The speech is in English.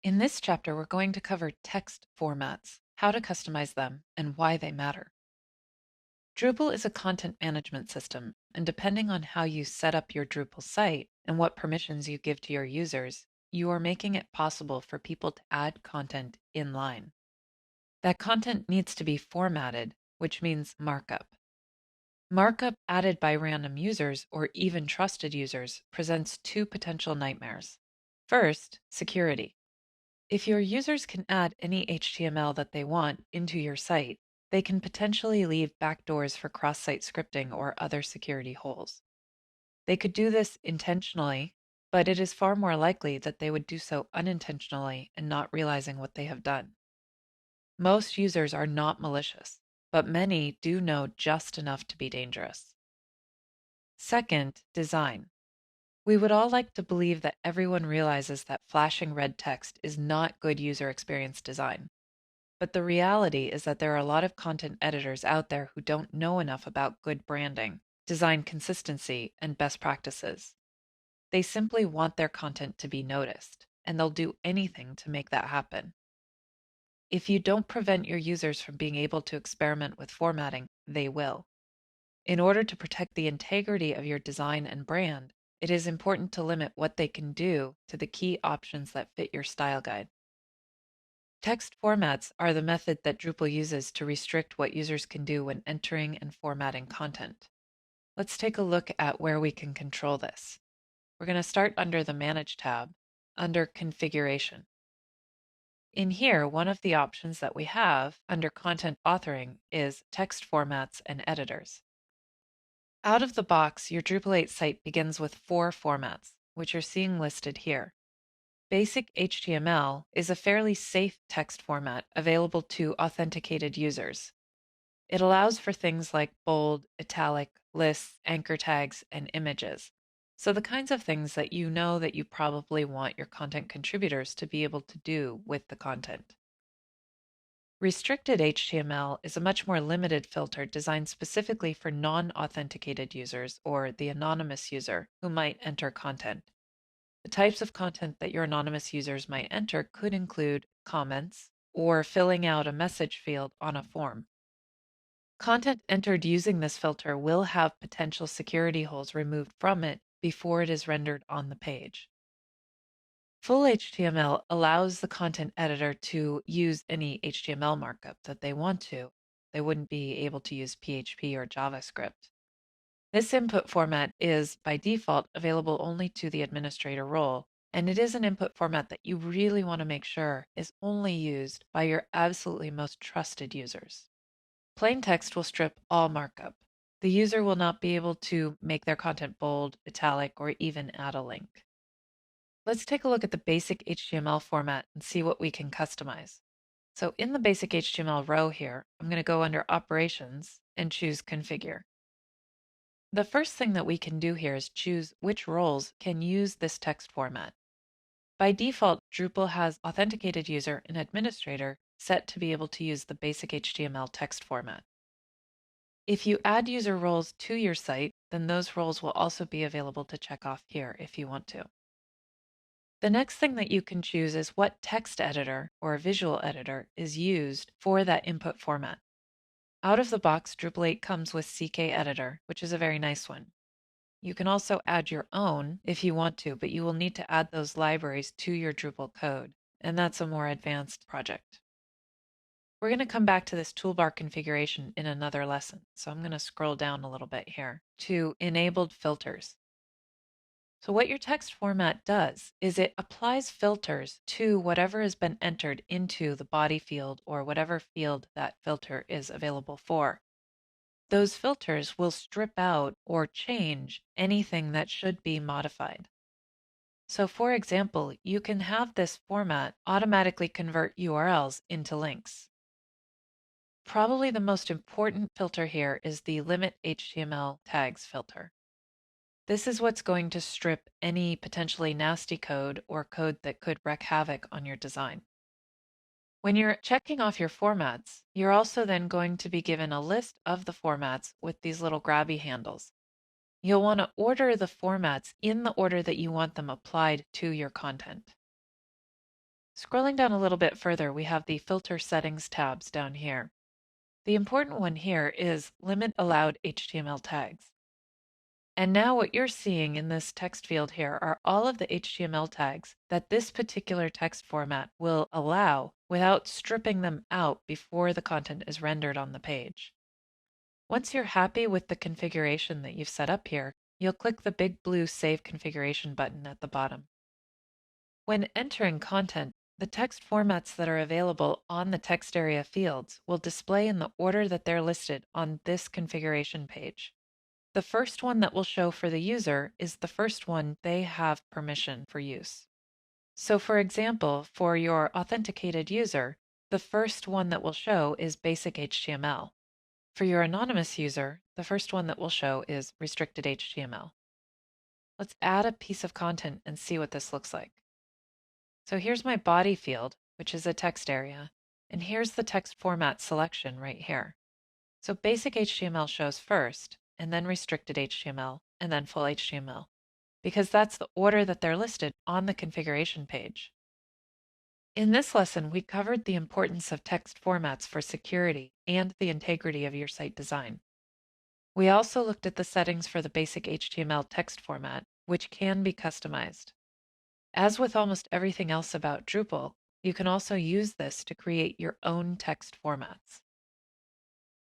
In this chapter, we're going to cover text formats, how to customize them, and why they matter. Drupal is a content management system, and depending on how you set up your Drupal site and what permissions you give to your users, you are making it possible for people to add content inline. That content needs to be formatted, which means markup. Markup added by random users or even trusted users presents two potential nightmares. First, security. If your users can add any HTML that they want into your site, they can potentially leave backdoors for cross-site scripting or other security holes. They could do this intentionally, but it is far more likely that they would do so unintentionally and not realizing what they have done. Most users are not malicious, but many do know just enough to be dangerous. Second, design. We would all like to believe that everyone realizes that flashing red text is not good user experience design. But the reality is that there are a lot of content editors out there who don't know enough about good branding, design consistency, and best practices. They simply want their content to be noticed, and they'll do anything to make that happen. If you don't prevent your users from being able to experiment with formatting, they will. In order to protect the integrity of your design and brand, it is important to limit what they can do to the key options that fit your style guide. Text formats are the method that Drupal uses to restrict what users can do when entering and formatting content. Let's take a look at where we can control this. We're going to start under the Manage tab, under Configuration. In here, one of the options that we have under Content Authoring is Text Formats and Editors. Out of the box, your Drupal 8 site begins with 4 formats, which you're seeing listed here. Basic HTML is a fairly safe text format available to authenticated users. It allows for things like bold, italic, lists, anchor tags, and images. So the kinds of things that you know that you probably want your content contributors to be able to do with the content. Restricted HTML is a much more limited filter designed specifically for non-authenticated users or the anonymous user who might enter content. The types of content that your anonymous users might enter could include comments or filling out a message field on a form. Content entered using this filter will have potential security holes removed from it before it is rendered on the page. Full HTML allows the content editor to use any HTML markup that they want to. They wouldn't be able to use PHP or JavaScript. This input format is, by default, available only to the administrator role, and it is an input format that you really want to make sure is only used by your absolutely most trusted users. Plain text will strip all markup. The user will not be able to make their content bold, italic, or even add a link. Let's take a look at the basic HTML format and see what we can customize. So in the basic HTML row here, I'm going to go under Operations and choose Configure. The first thing that we can do here is choose which roles can use this text format. By default, Drupal has Authenticated User and Administrator set to be able to use the basic HTML text format. If you add user roles to your site, then those roles will also be available to check off here if you want to. The next thing that you can choose is what text editor or visual editor is used for that input format. Out of the box, Drupal 8 comes with CK Editor, which is a very nice one. You can also add your own if you want to, but you will need to add those libraries to your Drupal code, and that's a more advanced project. We're going to come back to this toolbar configuration in another lesson, so I'm going to scroll down a little bit here to Enabled Filters. So what your text format does is it applies filters to whatever has been entered into the body field or whatever field that filter is available for. Those filters will strip out or change anything that should be modified. So for example, you can have this format automatically convert URLs into links. Probably the most important filter here is the Limit HTML Tags filter. This is what's going to strip any potentially nasty code or code that could wreak havoc on your design. When you're checking off your formats, you're also then going to be given a list of the formats with these little grabby handles. You'll want to order the formats in the order that you want them applied to your content. Scrolling down a little bit further, we have the Filter Settings tabs down here. The important one here is Limit Allowed HTML Tags. And now what you're seeing in this text field here are all of the HTML tags that this particular text format will allow without stripping them out before the content is rendered on the page. Once you're happy with the configuration that you've set up here, you'll click the big blue Save Configuration button at the bottom. When entering content, the text formats that are available on the text area fields will display in the order that they're listed on this configuration page. The first one that will show for the user is the first one they have permission for use. So for example, for your authenticated user, the first one that will show is basic HTML. For your anonymous user, the first one that will show is restricted HTML. Let's add a piece of content and see what this looks like. So here's my body field, which is a text area, and here's the text format selection right here. So basic HTML shows first, and then restricted HTML, and then full HTML, because that's the order that they're listed on the configuration page. In this lesson, we covered the importance of text formats for security and the integrity of your site design. We also looked at the settings for the basic HTML text format, which can be customized. As with almost everything else about Drupal, you can also use this to create your own text formats.